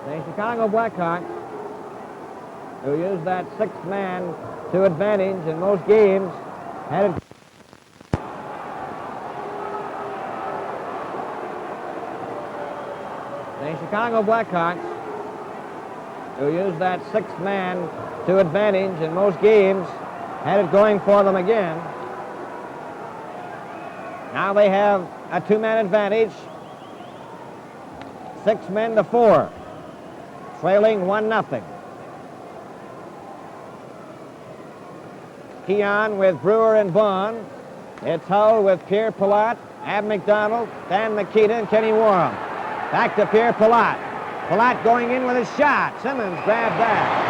The Chicago Blackhawks, who used that sixth man to advantage in most games, had it. The Chicago Blackhawks, who used that sixth man to advantage in most games, had it going for them again. Now they have a two-man advantage. 6 men to 4, trailing 1-0. Keon with Brewer and Vaughn. It's Hull with Pierre Pilote, Ab McDonald, Dan Mikita, and Kenny Warham. Back to Pierre Pilote. Pilote going in with his shot. Simmons grabbed that.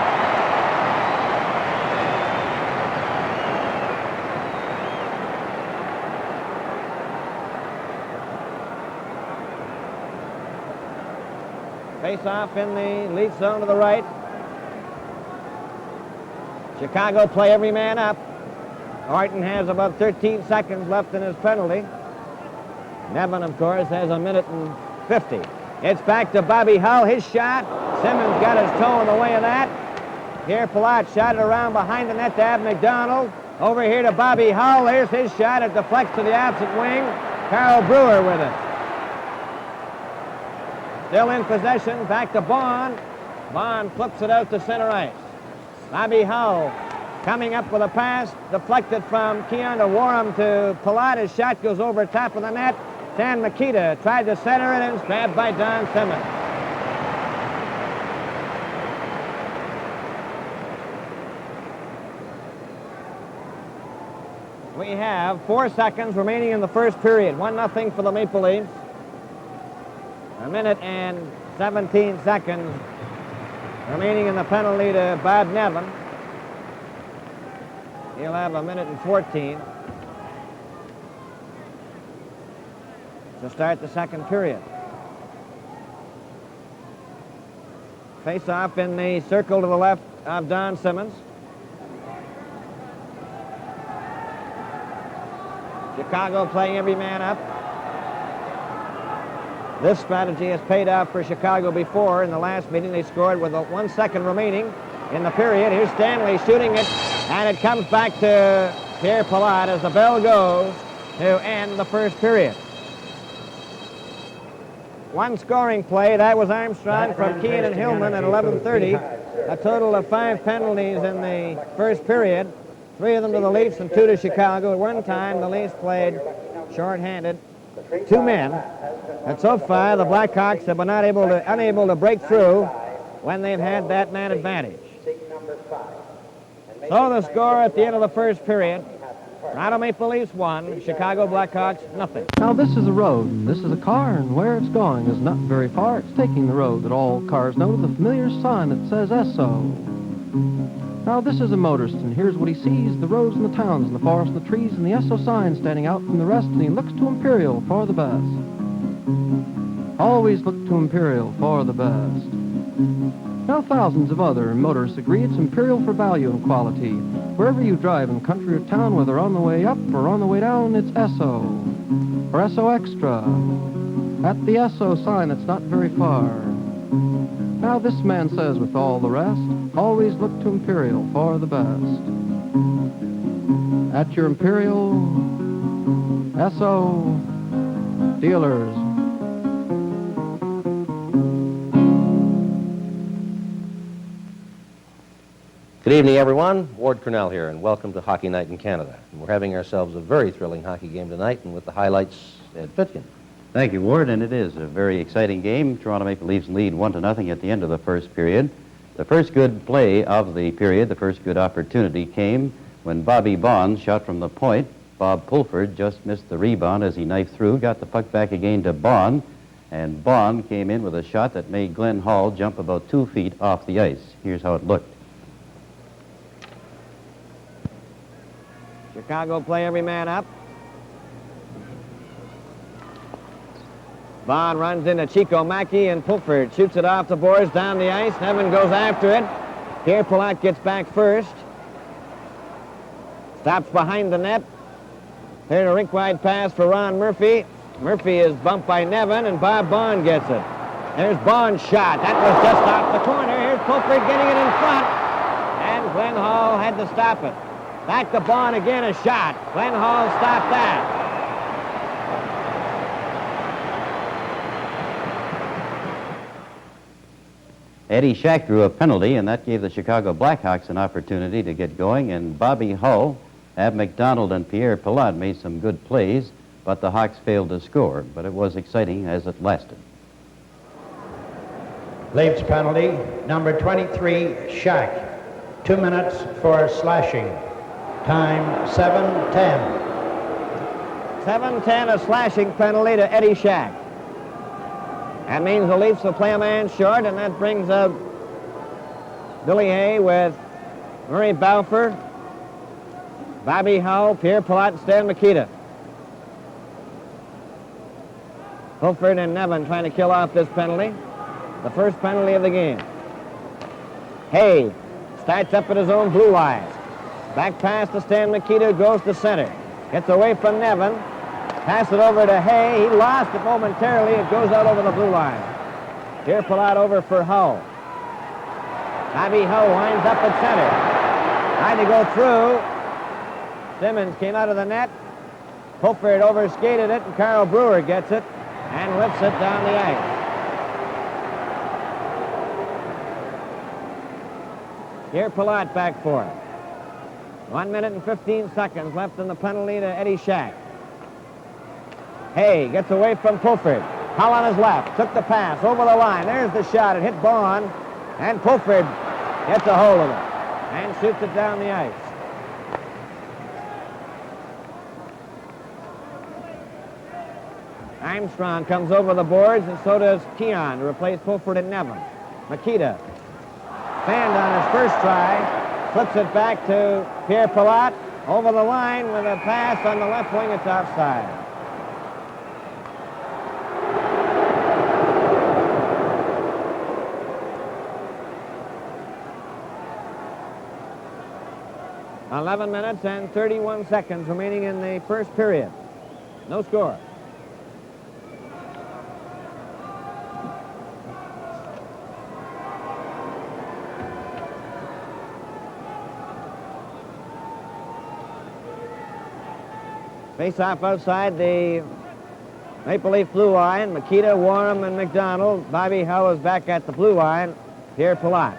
Face-off in the lead zone to the right. Chicago play every man up. Orton has about 13 seconds left in his penalty. Nevin, of course, has 1:50. It's back to Bobby Hull. His shot. Simmons got his toe in the way of that. Pierre Pilote shot it around behind the net to Ab McDonald. Over here to Bobby Hull. Here's his shot. It deflects to the opposite wing. Carl Brewer with it. Still in possession, back to Bond. Bond flips it out to center ice. Bobby Hull coming up with a pass, deflected from Keon to Warham to Pilote. His shot goes over top of the net. Dan Mikita tried to center it and it's grabbed by Don Simmons. We have 4 seconds remaining in the first period. 1-0 for the Maple Leafs. 1:17 remaining in the penalty to Bob Nevin. He'll have 1:14 to start the second period. Face-off in the circle to the left of Don Simmons. Chicago playing every man up. This strategy has paid off for Chicago before. In the last meeting, they scored with 1 second remaining in the period. Here's Stanley shooting it, and it comes back to Pierre Pilote as the bell goes to end the first period. One scoring play, that was Armstrong from Keane and Hillman at 11:30. A total of 5 penalties in the first period. 3 of them to the Leafs and 2 to Chicago. At one time, the Leafs played short-handed 2 men. And so far, the Blackhawks have been unable to break through when they've had that man advantage. So the score at the end of the first period, Toronto Maple Leafs 1, Chicago Blackhawks 0. Now this is a road, this is a car, and where it's going is not very far. It's taking the road that all cars know, the familiar sign that says SO. Now this is a motorist, and here's what he sees: the roads and the towns and the forests and the trees and the SO sign standing out from the rest, and he looks to Imperial for the best. Always look to Imperial for the best. Now thousands of other motorists agree it's Imperial for value and quality. Wherever you drive in country or town, whether on the way up or on the way down, it's SO. Or SO Extra. At the SO sign that's not very far. Now this man says with all the rest, always look to Imperial for the best. At your Imperial SO dealers. Good evening, everyone. Ward Cornell here, and welcome to Hockey Night in Canada. And we're having ourselves a very thrilling hockey game tonight, and with the highlights, Ed Fitkin. Thank you, Ward, and it is a very exciting game. Toronto Maple Leafs lead 1-0 at the end of the first period. The first good play of the period, the first good opportunity, came when Bobby Bond shot from the point. Bob Pulford just missed the rebound as he knifed through, got the puck back again to Bond, and Bond came in with a shot that made Glenn Hall jump about 2 feet off the ice. Here's how it looked. Chicago play every man up. Bond runs into Chico Mackey, and Pulford shoots it off the boards down the ice. Nevin goes after it. Pierre Pilote gets back first. Stops behind the net. Here's a rink-wide pass for Ron Murphy. Murphy is bumped by Nevin, and Bob Bond gets it. There's Bond's shot. That was just off the corner. Here's Pulford getting it in front. And Glenn Hall had to stop it. Back to Bond again, a shot. Glenn Hall stopped that. Eddie Shack drew a penalty, and that gave the Chicago Blackhawks an opportunity to get going, and Bobby Hull, Ab McDonald, and Pierre Pilote made some good plays, but the Hawks failed to score. But it was exciting as it lasted. Leafs penalty, number 23, Shack. 2 minutes for slashing. Time 7:10. 7:10, a slashing penalty to Eddie Shack. That means the Leafs will play a man short, and that brings up Billy Hay with Murray Balfour, Bobby Hull, Pierre Pilote, and Stan Mikita. Fulford and Nevin trying to kill off this penalty. The first penalty of the game. Hay starts up at his own blue line. Back pass to Stan Mikita, goes to center. Gets away from Nevin. Pass it over to Hay. He lost it momentarily. It goes out over the blue line. Pierre Pilote over for Hull. Bobby Hull winds up at center. Trying to go through. Simmons came out of the net. Fulford overskated it, and Carl Brewer gets it and lifts it down the ice. Pierre Pilote back for it. 1 minute and 15 seconds left in the penalty to Eddie Shack. Hay gets away from Fulford. Hull on his left. Took the pass over the line. There's the shot. It hit Bond. And Fulford gets a hold of it and shoots it down the ice. Armstrong comes over the boards, and so does Keon to replace Fulford and Nevin. Mikita fanned on his first try. Flips it back to Pierre Pilote. Over the line with a pass on the left wing. It's offside. .11 minutes and 31 seconds remaining in the first period. No score. Face-off outside the Maple Leaf blue line. Mikita, Warham, and McDonald. Bobby Hull is back at the blue line. Pierre Pilote.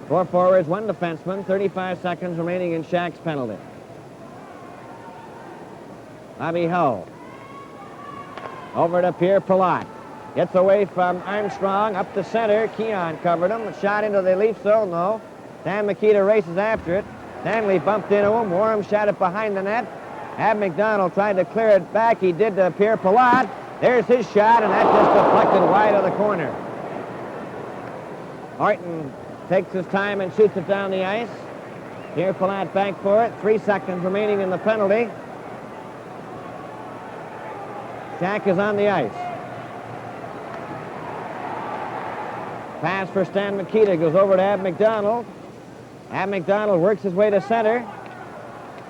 4 forwards, 1 defenseman. 35 seconds remaining in Shack's penalty. Bobby Hull. Over to Pierre Pilote. Gets away from Armstrong. Up the center. Keon covered him. A shot into the Leaf zone, no. Stan Mikita races after it. Stanley bumped into him. Warham shot it behind the net. Ab McDonald tried to clear it back. He did to Pierre Pilote. There's his shot, and that just deflected wide of the corner. Horton takes his time and shoots it down the ice. Pierre Pilote back for it. 3 seconds remaining in the penalty. Shack is on the ice. Pass for Stan Mikita goes over to Ab McDonald. Ab McDonald works his way to center.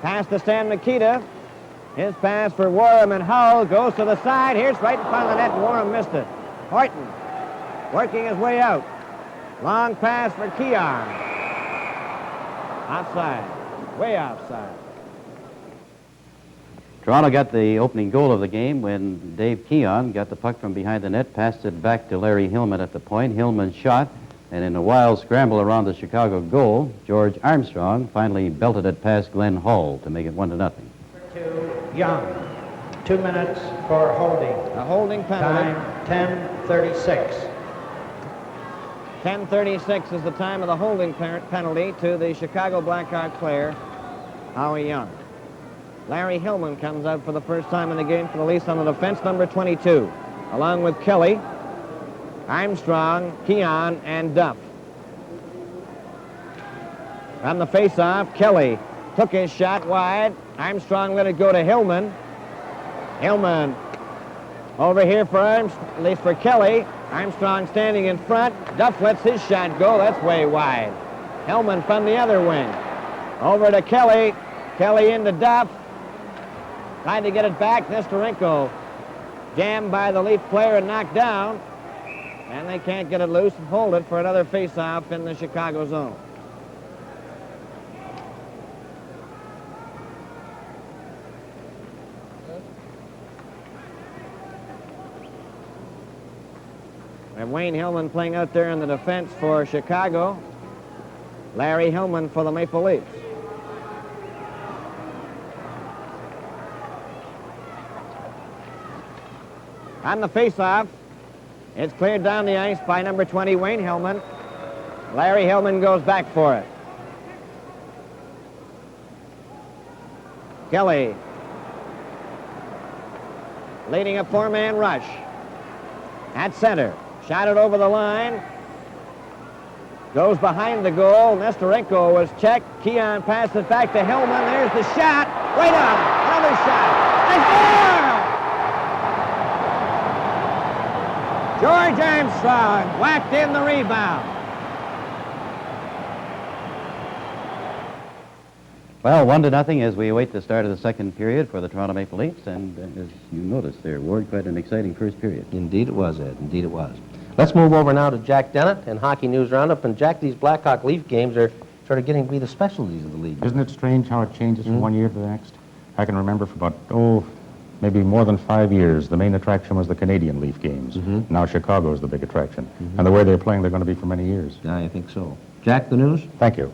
Pass to Stan Mikita. His pass for Warham and Hull goes to the side. Here's right in front of the net. Warham missed it. Horton working his way out. Long pass for Keon. Offside. Way offside. Toronto got the opening goal of the game when Dave Keon got the puck from behind the net, passed it back to Larry Hillman at the point. Hillman shot, and in a wild scramble around the Chicago goal, George Armstrong finally belted it past Glenn Hall to make it 1-0. To Young. 2 minutes for holding. A holding penalty. Time 10:36. 10:36 is the time of the holding penalty to the Chicago Blackhawks player, Howie Young. Larry Hillman comes out for the first time in the game for the Leafs on the defense, number 22, along with Kelly, Armstrong, Keon, and Duff. On the face-off, Kelly took his shot wide. Armstrong let it go to Hillman. Hillman over here for Kelly. Armstrong standing in front. Duff lets his shot go. That's way wide. Hillman from the other wing. Over to Kelly. Kelly into Duff. Tried to get it back. Nestorenko jammed by the Leaf player and knocked down. And they can't get it loose and hold it for another face-off in the Chicago zone. And Wayne Hillman playing out there in the defense for Chicago. Larry Hillman for the Maple Leafs. On the face-off, it's cleared down the ice by number 20, Wayne Hillman. Larry Hillman goes back for it. Kelly leading a four-man rush. At center, shot it over the line. Goes behind the goal. Nestorenko was checked. Keon passed it back to Hillman. There's the shot. Right on. Another shot. And score! George Armstrong whacked in the rebound. Well, 1-0 as we await the start of the second period for the Toronto Maple Leafs. And as you noticed there, Ward, quite an exciting first period. Indeed it was, Ed. Indeed it was. Let's move over now to Jack Dennett and Hockey News Roundup. And Jack, these Blackhawk Leaf games are sort of getting to be the specialties of the league. Isn't it strange how it changes from one year to the next? I can remember for about, maybe more than 5 years, the main attraction was the Canadian Leaf games. Now Chicago is the big attraction. And the way they're playing, they're going to be for many years. Yeah, I think so. Jack, the news? Thank you.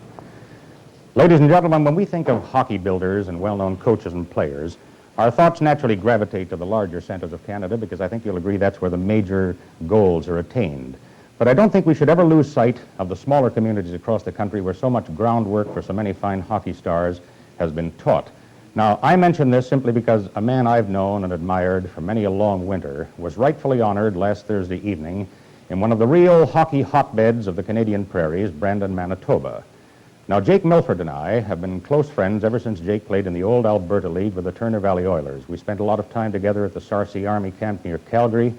Ladies and gentlemen, when we think of hockey builders and well-known coaches and players, our thoughts naturally gravitate to the larger centers of Canada because I think you'll agree that's where the major goals are attained. But I don't think we should ever lose sight of the smaller communities across the country where so much groundwork for so many fine hockey stars has been taught. Now, I mention this simply because a man I've known and admired for many a long winter was rightfully honored last Thursday evening in one of the real hockey hotbeds of the Canadian prairies, Brandon, Manitoba. Now, Jake Milford and I have been close friends ever since Jake played in the old Alberta League with the Turner Valley Oilers. We spent a lot of time together at the Sarcee Army camp near Calgary.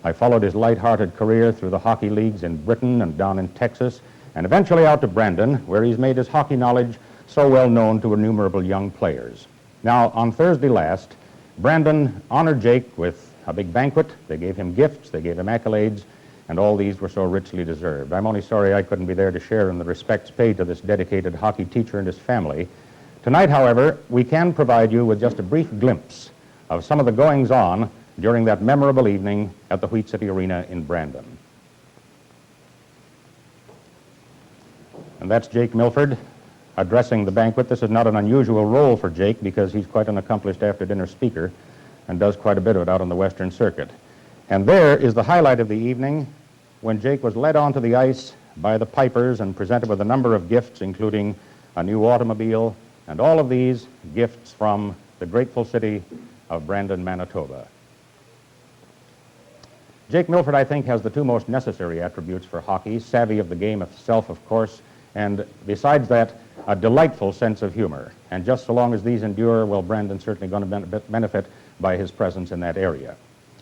I followed his light-hearted career through the hockey leagues in Britain and down in Texas, and eventually out to Brandon, where he's made his hockey knowledge so well known to innumerable young players. Now, on Thursday last, Brandon honored Jake with a big banquet. They gave him gifts, they gave him accolades, and all these were so richly deserved. I'm only sorry I couldn't be there to share in the respects paid to this dedicated hockey teacher and his family. Tonight, however, we can provide you with just a brief glimpse of some of the goings-on during that memorable evening at the Wheat City Arena in Brandon. And that's Jake Milford addressing the banquet. This is not an unusual role for Jake because he's quite an accomplished after-dinner speaker and does quite a bit of it out on the Western Circuit. And there is the highlight of the evening when Jake was led onto the ice by the Pipers and presented with a number of gifts, including a new automobile, and all of these gifts from the grateful city of Brandon, Manitoba. Jake Milford, I think, has the two most necessary attributes for hockey: savvy of the game itself, of course, and besides that, a delightful sense of humor. And just so long as these endure, well, Brandon's certainly going to benefit by his presence in that area.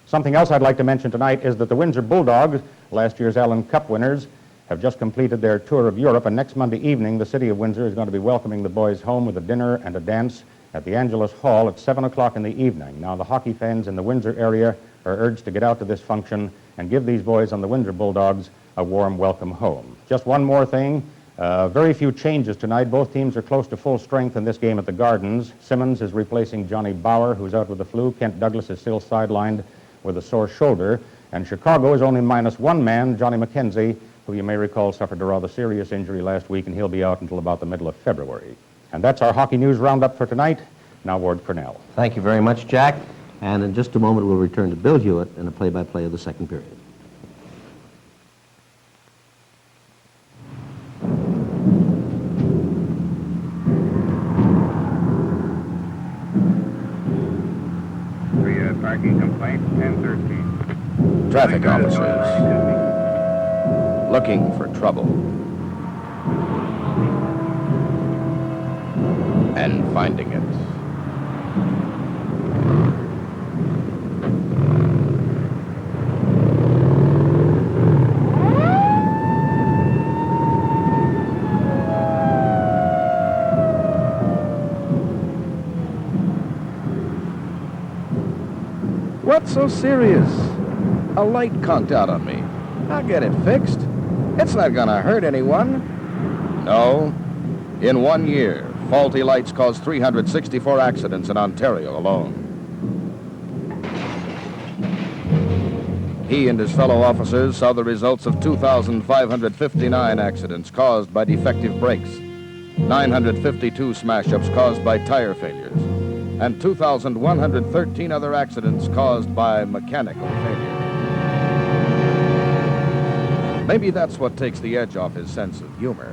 Something else I'd like to mention tonight is that the Windsor Bulldogs, last year's Allen Cup winners, have just completed their tour of Europe, and next Monday evening, the city of Windsor is going to be welcoming the boys home with a dinner and a dance at the Angelus Hall at 7 o'clock in the evening. Now, the hockey fans in the Windsor area are urged to get out to this function and give these boys on the Windsor Bulldogs a warm welcome home. Just one more thing. Very few changes tonight. Both teams are close to full strength in this game at the Gardens. Simmons is replacing Johnny Bauer, who's out with the flu. Kent Douglas is still sidelined with a sore shoulder. And Chicago is only minus one man, Johnny McKenzie, who you may recall suffered a rather serious injury last week, and he'll be out until about the middle of February. And that's our Hockey News Roundup for tonight. Now, Ward Cornell. Thank you very much, Jack. And in just a moment, we'll return to Bill Hewitt in a play-by-play of the second period. Parking complaint, 1013. Traffic officers looking for trouble and finding it. What's so serious? A light conked out on me. I'll get it fixed. It's not gonna hurt anyone. No. In 1 year, faulty lights caused 364 accidents in Ontario alone. He and his fellow officers saw the results of 2,559 accidents caused by defective brakes, 952 smash-ups caused by tire failures, and 2,113 other accidents caused by mechanical failure. Maybe that's what takes the edge off his sense of humor.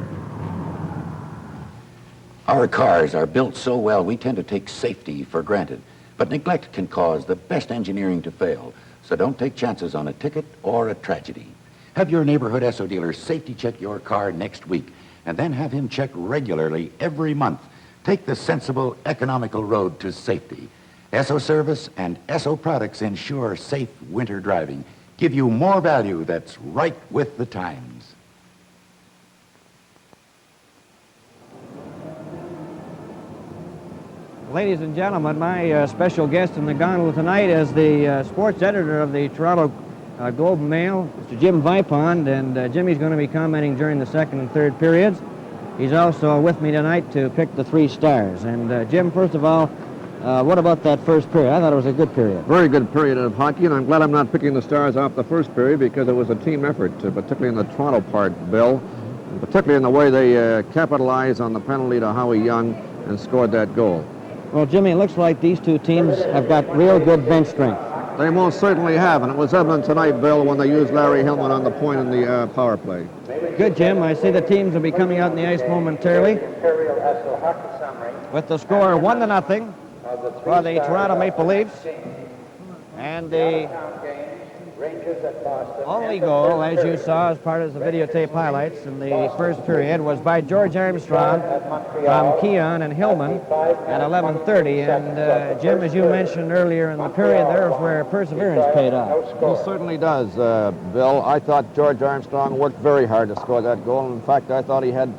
Our cars are built so well, we tend to take safety for granted. But neglect can cause the best engineering to fail. So don't take chances on a ticket or a tragedy. Have your neighborhood Esso dealer safety check your car next week, and then have him check regularly every month. Take the sensible, economical road to safety. Esso service and Esso products ensure safe winter driving. Give you more value that's right with the times. Ladies and gentlemen, my special guest in the gondola tonight is the sports editor of the Toronto Globe and Mail, Mr. Jim Vipond, and Jimmy's going to be commenting during the second and third periods. He's also with me tonight to pick the 3 stars. And Jim, first of all, what about that first period? I thought it was a good period. Very good period of hockey, and I'm glad I'm not picking the stars off the first period because it was a team effort, particularly in the Toronto part, Bill, and particularly in the way they capitalized on the penalty to Howie Young and scored that goal. Well, Jimmy, it looks like these two teams have got real good bench strength. They most certainly have, and it was evident tonight, Bill, when they used Larry Hillman on the point in the power play. Good, Jim. I see the teams will be coming out in the ice momentarily. With the score 1-0 for the Toronto Maple Leafs. And the only goal, as you saw as part of the videotape highlights in the first period, was by George Armstrong from Keon and Hillman at 11:30. And Jim, as you mentioned earlier in the period, there's where perseverance paid off. He certainly does, Bill. I thought George Armstrong worked very hard to score that goal. In fact, I thought he had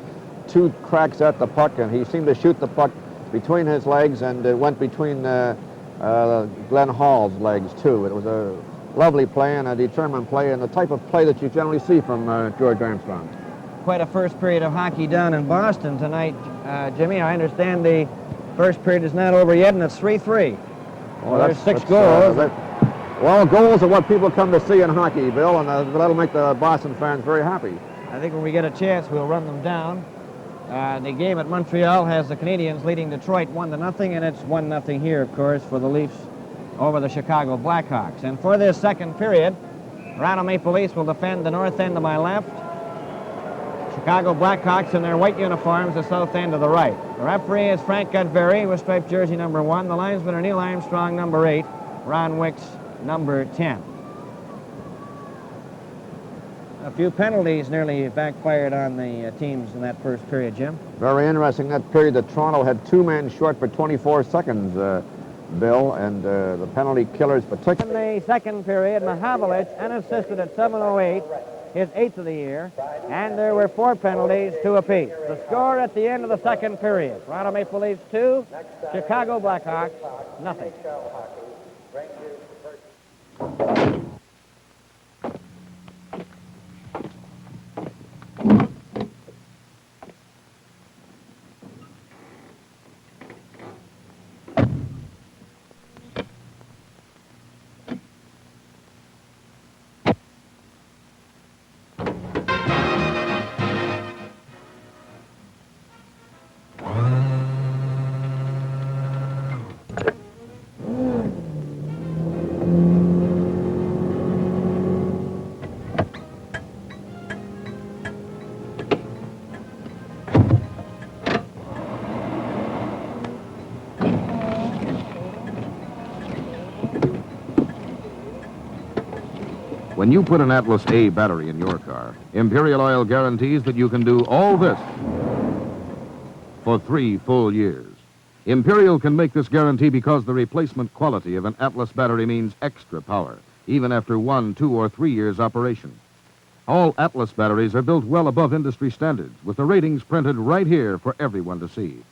2 cracks at the puck, and he seemed to shoot the puck between his legs, and it went between Glenn Hall's legs, too. It was a lovely play and a determined play, and the type of play that you generally see from George Armstrong. Quite a first period of hockey down in Boston tonight, Jimmy. I understand the first period is not over yet, and it's 3-3. Well, there's 6 goals. Well, goals are what people come to see in hockey, Bill, and that'll make the Boston fans very happy. I think when we get a chance, we'll run them down. The game at Montreal has the Canadiens leading Detroit 1-0, and it's 1-0 here, of course, for the Leafs over the Chicago Blackhawks. And for this second period, Toronto Maple Leafs will defend the north end to my left. Chicago Blackhawks in their white uniforms, the south end to the right. The referee is Frank Godberry with striped jersey number 1. The linesmen are Neil Armstrong, number 8, Ron Wicks, number 10. A few penalties nearly backfired on the teams in that first period, Jim. Very interesting. That period that Toronto had 2 men short for 24 seconds, Bill, and the penalty killers particularly. In the second period, Mahavlich unassisted at 7:08, his 8th of the year, and there were 4 penalties, 2 apiece. The score at the end of the second period, Toronto Maple Leafs 2, Chicago Blackhawks 0. When you put an Atlas A battery in your car, Imperial Oil guarantees that you can do all this for 3 full years. Imperial can make this guarantee because the replacement quality of an Atlas battery means extra power, even after 1, 2, or 3 years operation. All Atlas batteries are built well above industry standards, with the ratings printed right here for everyone to see.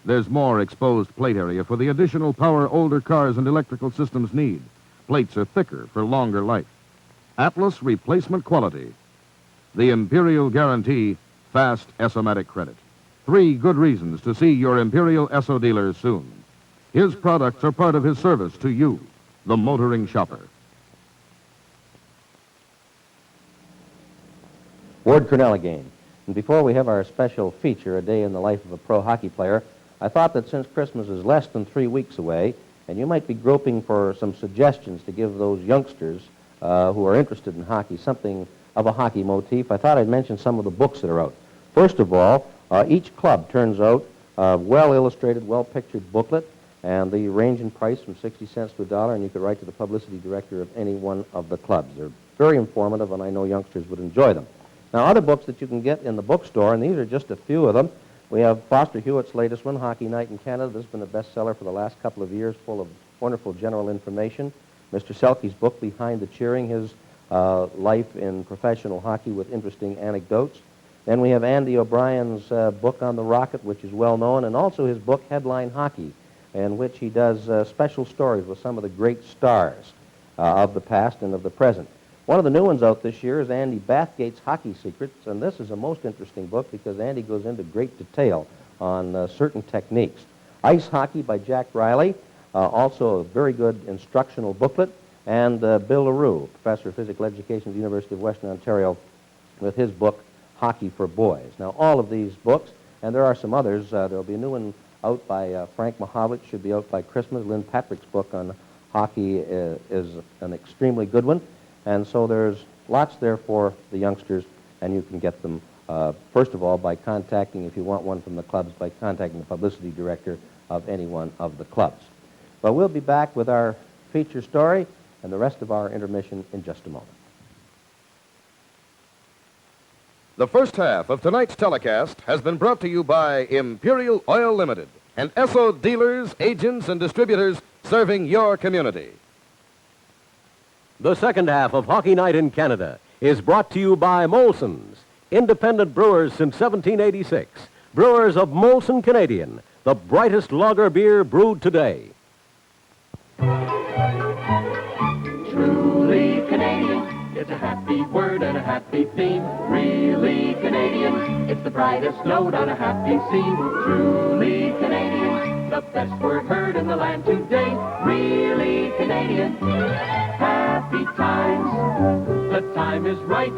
There's more exposed plate area for the additional power older cars and electrical systems need. Plates are thicker for longer life. Atlas replacement quality. The Imperial Guarantee fast Esso-matic credit. 3 good reasons to see your Imperial Esso dealer soon. His products are part of his service to you, the motoring shopper. Ward Cornell again. And before we have our special feature, A Day in the Life of a Pro Hockey Player, I thought that since Christmas is less than 3 weeks away, and you might be groping for some suggestions to give those youngsters who are interested in hockey something of a hockey motif, I thought I'd mention some of the books that are out. First of all, each club turns out a well-illustrated, well-pictured booklet, and they range in price from 60 cents to $1, and you could write to the publicity director of any one of the clubs. They're very informative, and I know youngsters would enjoy them. Now, other books that you can get in the bookstore, and these are just a few of them. We have Foster Hewitt's latest one, Hockey Night in Canada. This has been a bestseller for the last couple of years, full of wonderful general information. Mr. Selke's book, Behind the Cheering, his life in professional hockey with interesting anecdotes. Then we have Andy O'Brien's book on the Rocket, which is well known, and also his book, Headline Hockey, in which he does special stories with some of the great stars of the past and of the present. One of the new ones out this year is Andy Bathgate's Hockey Secrets, and this is a most interesting book because Andy goes into great detail on certain techniques. Ice Hockey by Jack Riley, also a very good instructional booklet, and Bill LaRue, Professor of Physical Education at the University of Western Ontario, with his book, Hockey for Boys. Now, all of these books, and there are some others, there'll be a new one out by Frank Mahovlich, should be out by Christmas. Lynn Patrick's book on hockey is an extremely good one. And so there's lots there for the youngsters, and you can get them, first of all, by contacting, if you want one from the clubs, by contacting the publicity director of any one of the clubs. But we'll be back with our feature story and the rest of our intermission in just a moment. The first half of tonight's telecast has been brought to you by Imperial Oil Limited and Esso dealers, agents, and distributors serving your community. The second half of Hockey Night in Canada is brought to you by Molson's, independent brewers since 1786. Brewers of Molson Canadian, the brightest lager beer brewed today. Truly Canadian, it's a happy word and a happy theme. Really Canadian, it's the brightest note on a happy scene. Truly Canadian, the best word heard in the land today. Really Canadian, happy times, the time is right,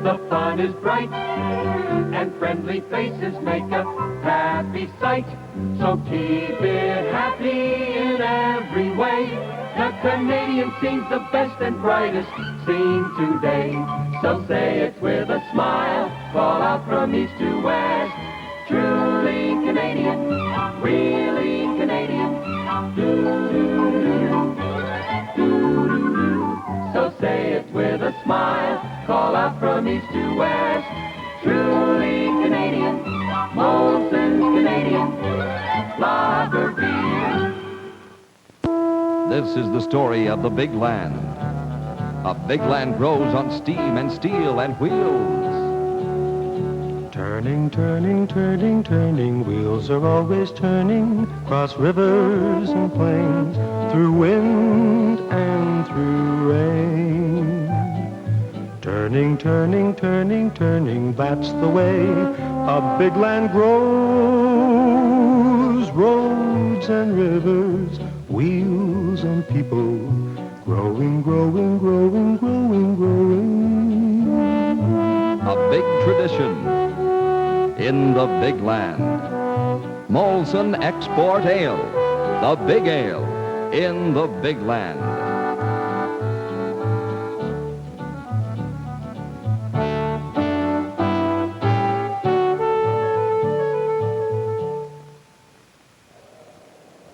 the fun is bright, and friendly faces make a happy sight. So keep it happy in every way. The Canadian scene's the best and brightest scene today. So say it with a smile, call out from east to west. Truly Canadian, really Canadian, do-do-do-do, do-do-do. So say it with a smile, call out from east to west. Truly Canadian, Molson's Canadian, lager beer. This is the story of the big land. A big land grows on steam and steel and wheels. Turning, turning, turning, turning, wheels are always turning, across rivers and plains, through wind and through rain. Turning, turning, turning, turning, that's the way a big land grows. Roads and rivers, wheels and people, growing, growing, growing, growing, growing. A big tradition in the big land. Molson Export Ale, the big ale in the big land.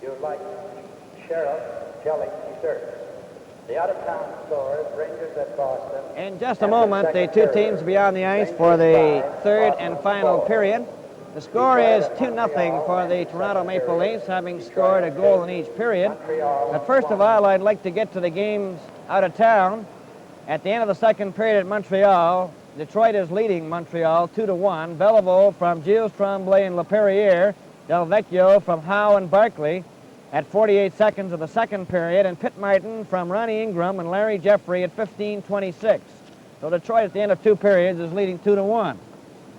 You'd like Sheriff Jelly desserts. The out-of-town stores, Rangers at Boston. In just a moment, the two teams will be on the ice for the third and final period. The score is 2-0 for the Toronto Maple Leafs, having scored a goal in each period. But first of all, I'd like to get to the games out of town. At the end of the second period at Montreal, Detroit is leading Montreal 2-1. Belleville from Gilles Tremblay and LaPerriere, Del Vecchio from Howe and Barkley, at 48 seconds of the second period, and Pitt Martin from Ronnie Ingram and Larry Jeffrey at 15:26. So Detroit at the end of 2 periods is leading 2-1.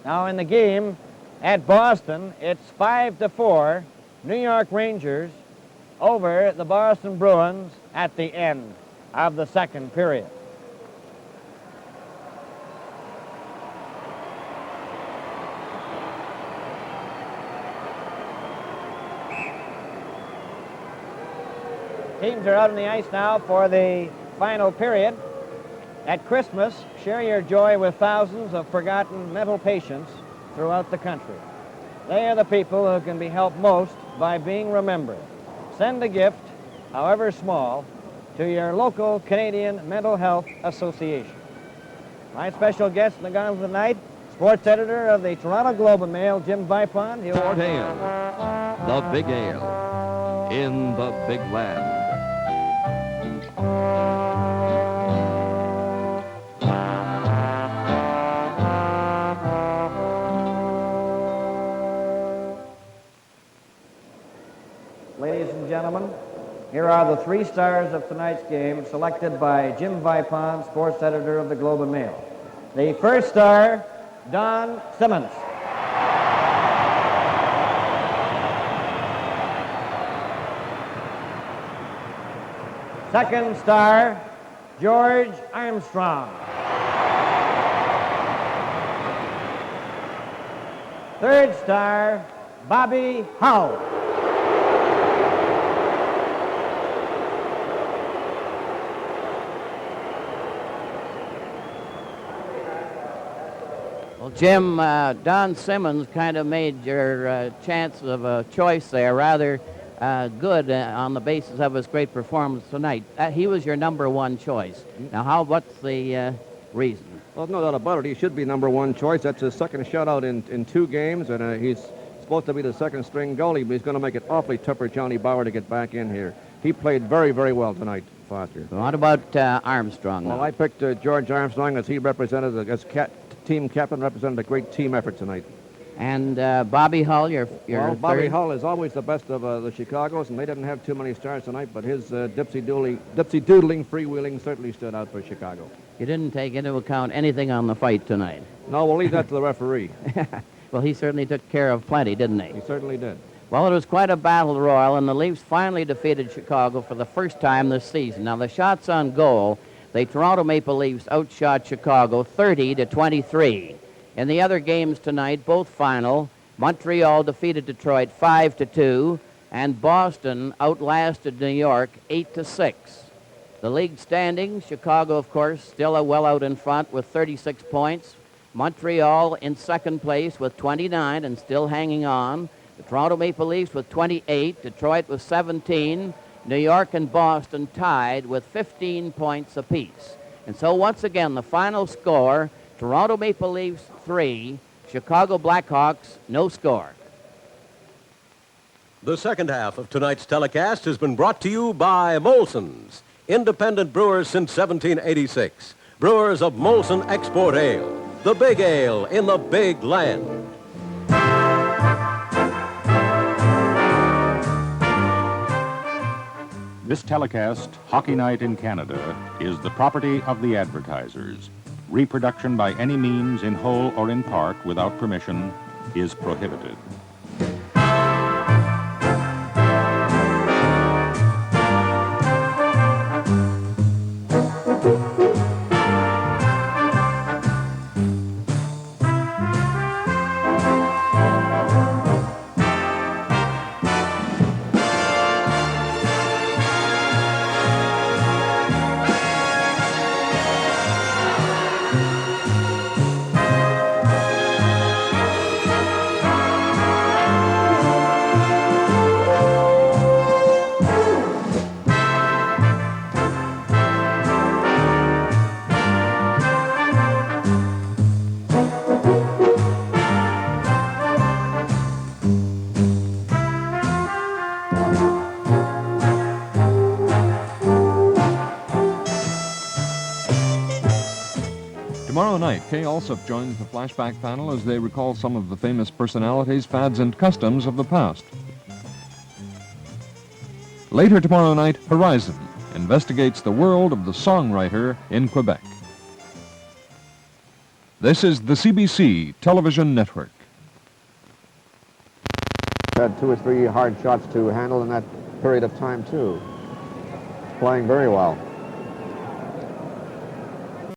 Now in the game at Boston, it's 5-4, New York Rangers over the Boston Bruins at the end of the second period. Teams are out on the ice now for the final period. At Christmas, share your joy with thousands of forgotten mental patients throughout the country. They are the people who can be helped most by being remembered. Send a gift, however small, to your local Canadian Mental Health Association. My special guest in the Guns tonight, sports editor of the Toronto Globe and Mail, Jim Vipond. Sport Ale, the big ale, in the big land. Ladies and gentlemen, here are the 3 stars of tonight's game, selected by Jim Vipond, sports editor of the Globe and Mail. The first star, Don Simmons. Second star, George Armstrong. Third star, Bobby Hull. Well, Jim, Don Simmons kind of made your chance of a choice there rather good on the basis of his great performance tonight. He was your #1 choice. Now, what's the reason? Well, no doubt about it. He should be #1 choice. That's his second shutout in 2 games, and he's supposed to be the second-string goalie, but he's going to make it awfully tough for Johnny Bauer to get back in here. He played very, very well tonight, Foster. What about Armstrong? Well, I picked George Armstrong as he represented, as team captain, represented a great team effort tonight. And Bobby Hull, your Bobby third? Hull is always the best of the Chicagos, and they didn't have too many stars tonight, but his dipsy-doodling, freewheeling certainly stood out for Chicago. You didn't take into account anything on the fight tonight. No, we'll leave that to the referee. Well, he certainly took care of plenty, didn't he? He certainly did. Well, it was quite a battle royal, and the Leafs finally defeated Chicago for the first time this season. Now, the shots on goal, the Toronto Maple Leafs outshot Chicago 30-23. In the other games tonight, both final, Montreal defeated Detroit 5-2, and Boston outlasted New York 8-6. The league standings, Chicago, of course, still well out in front with 36 points. Montreal in second place with 29 and still hanging on. The Toronto Maple Leafs with 28, Detroit with 17, New York and Boston tied with 15 points apiece. And so once again, the final score, Toronto Maple Leafs 3, Chicago Blackhawks no score. The second half of tonight's telecast has been brought to you by Molson's, independent brewers since 1786. Brewers of Molson Export Ale, the big ale in the big land. This telecast, Hockey Night in Canada, is the property of the advertisers. Reproduction by any means, in whole or in part, without permission, is prohibited. Tomorrow night, Kay Alsop joins the flashback panel as they recall some of the famous personalities, fads, and customs of the past. Later tomorrow night, Horizon investigates the world of the songwriter in Quebec. This is the CBC Television Network. Had 2 or 3 hard shots to handle in that period of time, too. Playing very well.